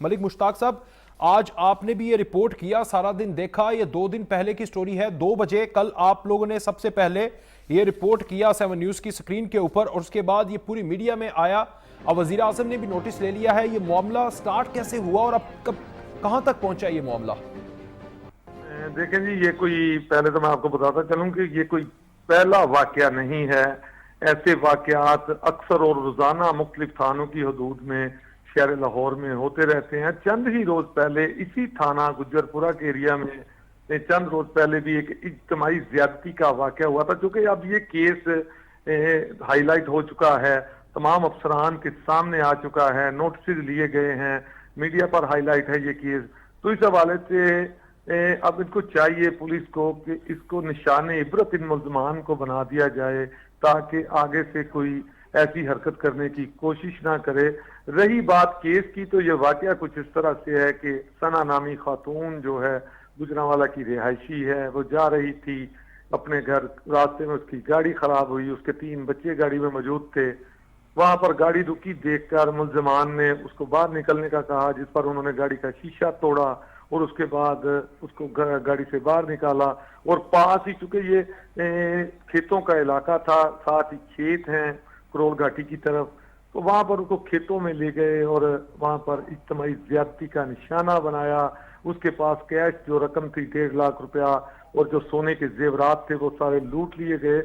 ملک مشتاق صاحب، آج آپ نے بھی یہ رپورٹ کیا، سارا دن دیکھا، یہ 2 دن پہلے کی سٹوری ہے، 2 بجے کل آپ لوگوں نے سب سے پہلے یہ رپورٹ کیا 7 نیوز کی سکرین کے اوپر، اور اس کے بعد یہ پوری میڈیا میں آیا، اب وزیر اعظم نے بھی نوٹس لے لیا ہے۔ یہ معاملہ سٹارٹ کیسے ہوا اور اب کہاں تک پہنچا یہ معاملہ؟ دیکھیں جی، یہ کوئی پہلے تو میں آپ کو بتاتا چلوں کہ یہ کوئی پہلا واقعہ نہیں ہے۔ ایسے واقعات اکثر اور روزانہ مختلف تھانوں کی حدود میں شہر لاہور میں ہوتے رہتے ہیں۔ چند ہی روز پہلے اسی تھانہ گجرپورہ کے ایریا میں چند روز پہلے بھی ایک اجتماعی زیادتی کا واقعہ ہوا تھا، چونکہ اب یہ کیس ہائی لائٹ ہو چکا ہے، تمام افسران کے سامنے آ چکا ہے، نوٹسز لیے گئے ہیں، میڈیا پر ہائی لائٹ ہے یہ کیس۔ تو اس حوالے سے اب ان کو چاہیے پولیس کو کہ اس کو نشان عبرت ان ملزمان کو بنا دیا جائے تاکہ آگے سے کوئی ایسی حرکت کرنے کی کوشش نہ کرے۔ رہی بات کیس کی، تو یہ واقعہ کچھ اس طرح سے ہے کہ ثنا نامی خاتون جو ہے گجرانوالہ کی رہائشی ہے، وہ جا رہی تھی اپنے گھر، راستے میں اس کی گاڑی خراب ہوئی، اس کے 3 بچے گاڑی میں موجود تھے۔ وہاں پر گاڑی رکی دیکھ کر ملزمان نے اس کو باہر نکلنے کا کہا، جس پر انہوں نے گاڑی کا شیشہ توڑا اور اس کے بعد اس کو گاڑی سے باہر نکالا، اور پاس ہی چونکہ یہ کھیتوں کا علاقہ تھا، ساتھ ہی کھیت ہیں کرول گھاٹی کی طرف، تو وہاں پر ان کو کھیتوں میں لے گئے اور وہاں پر اجتماعی زیادتی کا نشانہ بنایا۔ اس کے پاس کیش جو رقم تھی 1.5 لاکھ روپیہ اور جو سونے کے زیورات تھے وہ سارے لوٹ لیے گئے۔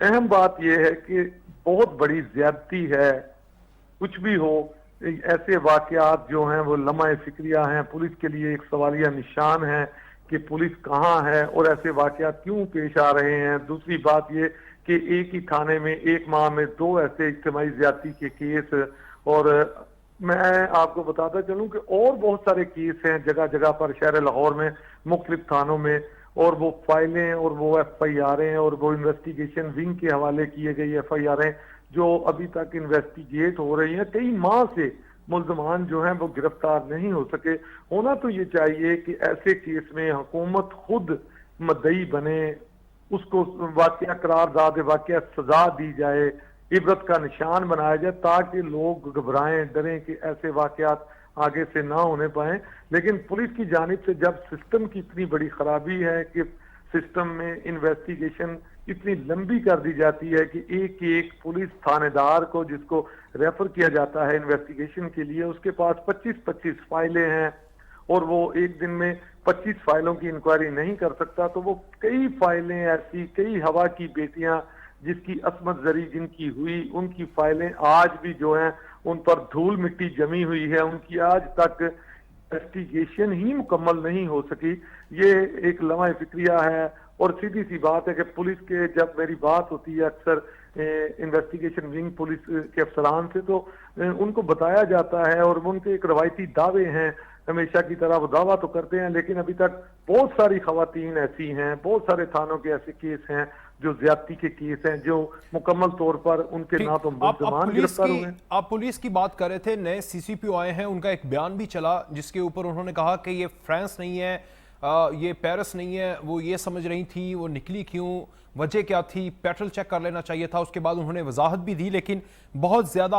اہم بات یہ ہے کہ بہت بڑی زیادتی ہے، کچھ بھی ہو ایسے واقعات جو ہیں وہ لمحہ فکریہ ہیں، پولیس کے لیے ایک سوالیہ نشان ہے کہ پولیس کہاں ہے اور ایسے واقعات کیوں پیش آ رہے ہیں۔ دوسری بات یہ کہ ایک ہی تھانے میں ایک ماہ میں 2 ایسے اجتماعی زیادتی کے کیس، اور میں آپ کو بتاتا چلوں کہ اور بہت سارے کیس ہیں جگہ جگہ پر شہر لاہور میں مختلف تھانوں میں، اور وہ فائلیں اور وہ ایف آئی آریں اور وہ انویسٹیگیشن ونگ کے حوالے کیے گئی ایف آئی آریں جو ابھی تک انویسٹیگیٹ ہو رہی ہیں۔ کئی ماہ سے ملزمان جو ہیں وہ گرفتار نہیں ہو سکے۔ ہونا تو یہ چاہیے کہ ایسے کیس میں حکومت خود مدعی بنے، اس کو واقعہ قرار داد واقعہ سزا دی جائے، عبرت کا نشان بنایا جائے تاکہ لوگ گھبرائیں ڈریں کہ ایسے واقعات آگے سے نہ ہونے پائیں۔ لیکن پولیس کی جانب سے جب سسٹم کی اتنی بڑی خرابی ہے کہ سسٹم میں انویسٹیگیشن اتنی لمبی کر دی جاتی ہے کہ ایک پولیس تھانے دار کو جس کو ریفر کیا جاتا ہے انویسٹیگیشن کے لیے، اس کے پاس 25 فائلیں ہیں اور وہ ایک دن میں 25 فائلوں کی انکوائری نہیں کر سکتا، تو وہ کئی فائلیں ایسی، کئی ہوا کی بیٹیاں جس کی عصمت زری جن کی ہوئی، ان کی فائلیں آج بھی جو ہیں ان پر دھول مٹی جمی ہوئی ہے، ان کی آج تک انویسٹیگیشن ہی مکمل نہیں ہو سکی۔ یہ ایک لمحہ فکریہ ہے، اور سیدھی سی بات ہے کہ پولیس کے جب میری بات ہوتی ہے اکثر انویسٹیگیشن ونگ پولیس کے افسران سے، تو ان کو بتایا جاتا ہے اور ان کے ایک روایتی دعوے ہیں، ہمیشہ کی طرح وہ دعویٰ تو کرتے ہیں لیکن ابھی تک بہت ساری خواتین ایسی ہیں، بہت سارے تھانوں کے ایسے کیس ہیں جو زیادتی کے کیس ہیں جو مکمل طور پر ان کے نہ تو ملزمان گرفتار ہوئے ہیں۔ آپ پولیس کی بات کر رہے تھے، نئے سی سی پی او آئے ہیں، ان کا ایک بیان بھی چلا جس کے اوپر انہوں نے کہا کہ یہ فرانس نہیں ہے، یہ پیرس نہیں ہے، وہ یہ سمجھ رہی تھی، وہ نکلی کیوں، وجہ کیا تھی، پیٹرول چیک کر لینا چاہیے تھا۔ اس کے بعد انہوں نے وضاحت بھی دی، لیکن بہت زیادہ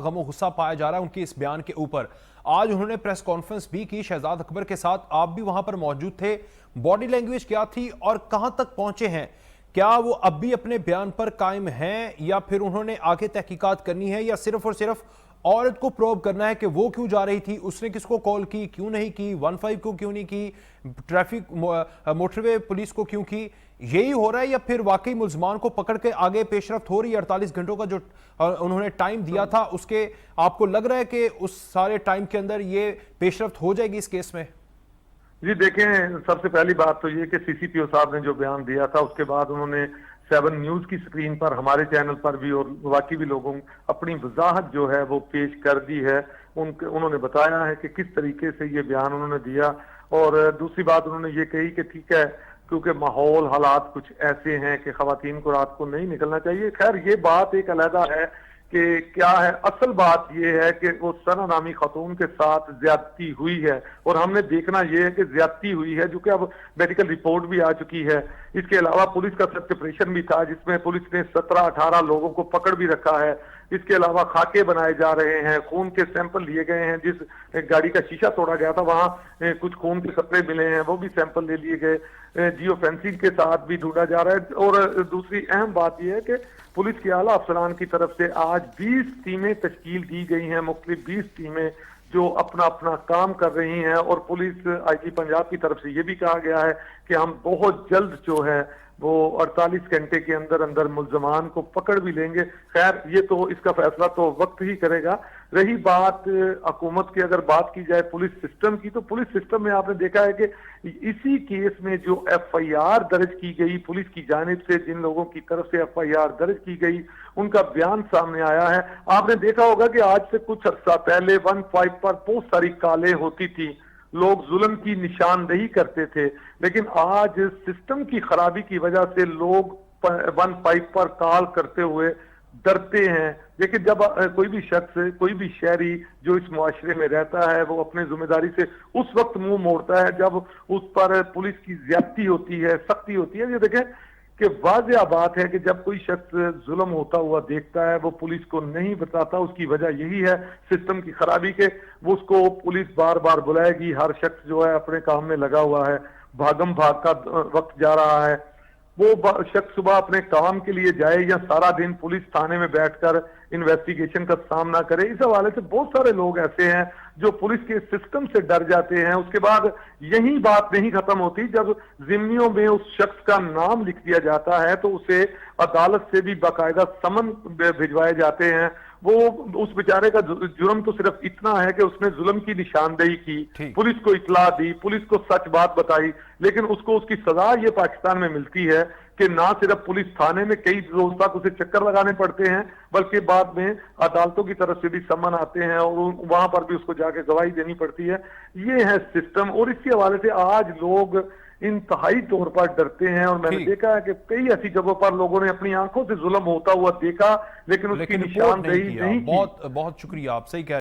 غم و غصہ پایا جا رہا ہے ان کے اس بیان کے اوپر۔ آج انہوں نے پریس کانفرنس بھی کی شہزاد اکبر کے ساتھ، آپ بھی وہاں پر موجود تھے، باڈی لینگویج کیا تھی اور کہاں تک پہنچے ہیں؟ کیا وہ اب بھی اپنے بیان پر قائم ہیں یا پھر انہوں نے آگے تحقیقات کرنی ہے، یا صرف اور صرف عورت کو پروب کرنا ہے کہ وہ کیوں جا رہی تھی، اس نے کس کو کال کی، کیوں نہیں کی، 15 کو کیوں نہیں کی، ٹریفک موٹر وے پولیس کو کیوں کی؟ یہی ہو رہا ہے یا پھر واقعی ملزمان کو پکڑ کے آگے پیش رفت ہو رہی ہے؟ 48 گھنٹوں کا جو انہوں نے ٹائم دیا تھا، اس کے آپ کو لگ رہا ہے کہ اس سارے ٹائم کے اندر یہ پیش رفت ہو جائے گی اس کیس میں؟ جی دیکھیں، سب سے پہلی بات تو یہ کہ سی سی پی او صاحب نے جو بیان دیا تھا اس کے بعد انہوں نے 7 نیوز کی سکرین پر، ہمارے چینل پر بھی اور باقی بھی لوگوں اپنی وضاحت جو ہے وہ پیش کر دی ہے۔ انہوں نے بتایا ہے کہ کس طریقے سے یہ بیان انہوں نے دیا، اور دوسری بات انہوں نے یہ کہی کہ ٹھیک ہے کیونکہ ماحول حالات کچھ ایسے ہیں کہ خواتین کو رات کو نہیں نکلنا چاہیے۔ خیر یہ بات ایک علیحدہ ہے کہ کیا ہے، اصل بات یہ ہے کہ وہ ثنا نامی خاتون کے ساتھ زیادتی ہوئی ہے، اور ہم نے دیکھنا یہ ہے کہ زیادتی ہوئی ہے جو کہ اب میڈیکل رپورٹ بھی آ چکی ہے۔ اس کے علاوہ پولیس کا سرچ آپریشن بھی تھا جس میں پولیس نے 17-18 لوگوں کو پکڑ بھی رکھا ہے، اس کے علاوہ خاکے بنائے جا رہے ہیں, خون کے سیمپل لیے گئے ہیں, جس گاڑی کا شیشہ توڑا گیا تھا وہاں کچھ خون کے قطرے ملے ہیں, وہ بھی سیمپل لے لیے گئے, جیو فینسنگ کے ساتھ بھی ڈھونڈا جا رہا ہے. اور دوسری اہم بات یہ ہے کہ پولیس کے اعلیٰ افسران کی طرف سے آج 20 ٹیمیں تشکیل دی گئی ہیں, مختلف 20 ٹیمیں جو اپنا اپنا کام کر رہی ہیں, اور پولیس آئی جی پنجاب کی طرف سے یہ بھی کہا گیا ہے کہ ہم بہت جلد جو ہے وہ 48 گھنٹے کے اندر اندر ملزمان کو پکڑ بھی لیں گے. خیر یہ تو اس کا فیصلہ تو وقت ہی کرے گا. رہی بات حکومت کی, اگر بات کی جائے پولیس سسٹم کی, تو پولیس سسٹم میں آپ نے دیکھا ہے کہ اسی کیس میں جو ایف آئی آر درج کی گئی پولیس کی جانب سے, جن لوگوں کی طرف سے ایف آئی آر درج کی گئی ان کا بیان سامنے آیا ہے. آپ نے دیکھا ہوگا کہ آج سے کچھ عرصہ پہلے 15 پر بہت ساری کالیں ہوتی تھی, لوگ ظلم کی نشاندہی کرتے تھے, لیکن آج سسٹم کی خرابی کی وجہ سے لوگ 15 پر کال کرتے ہوئے ڈرتے ہیں. لیکن جب کوئی بھی شخص, کوئی بھی شہری جو اس معاشرے میں رہتا ہے وہ اپنے ذمہ داری سے اس وقت منہ موڑتا ہے جب اس پر پولیس کی زیادتی ہوتی ہے, سختی ہوتی ہے. یہ دیکھیں کہ واضح بات ہے کہ جب کوئی شخص ظلم ہوتا ہوا دیکھتا ہے وہ پولیس کو نہیں بتاتا. اس کی وجہ یہی ہے سسٹم کی خرابی کے, وہ اس کو پولیس بار بار بلائے گی. ہر شخص جو ہے اپنے کام میں لگا ہوا ہے, بھاگم بھاگ کا وقت جا رہا ہے. وہ شخص صبح اپنے کام کے لیے جائے یا سارا دن پولیس تھانے میں بیٹھ کر انویسٹیگیشن کا سامنا کرے. اس حوالے سے بہت سارے لوگ ایسے ہیں جو پولیس کے سسٹم سے ڈر جاتے ہیں. اس کے بعد یہی بات نہیں ختم ہوتی, جب ضمنیوں میں اس شخص کا نام لکھ دیا جاتا ہے تو اسے عدالت سے بھی باقاعدہ سمن بھجوائے جاتے ہیں. وہ اس بیچارے کا جرم تو صرف اتنا ہے کہ اس نے ظلم کی نشاندہی کی, پولیس کو اطلاع دی, پولیس کو سچ بات بتائی, لیکن اس کو اس کی سزا یہ پاکستان میں ملتی ہے کہ نہ صرف پولیس تھانے میں کئی روز تک اسے چکر لگانے پڑتے ہیں, بلکہ بعد میں عدالتوں کی طرف سے بھی سمن آتے ہیں اور وہاں پر بھی اس کو جا کے گواہی دینی پڑتی ہے. یہ ہے سسٹم, اور اس کے حوالے سے آج لوگ انتہائی طور پر ڈرتے ہیں. اور میں نے دیکھا ہے کہ کئی ایسی جگہوں پر لوگوں نے اپنی آنکھوں سے ظلم ہوتا ہوا دیکھا لیکن اس کی نشاندہی نہیں کی. بہت شکریہ, آپ صحیح کہہ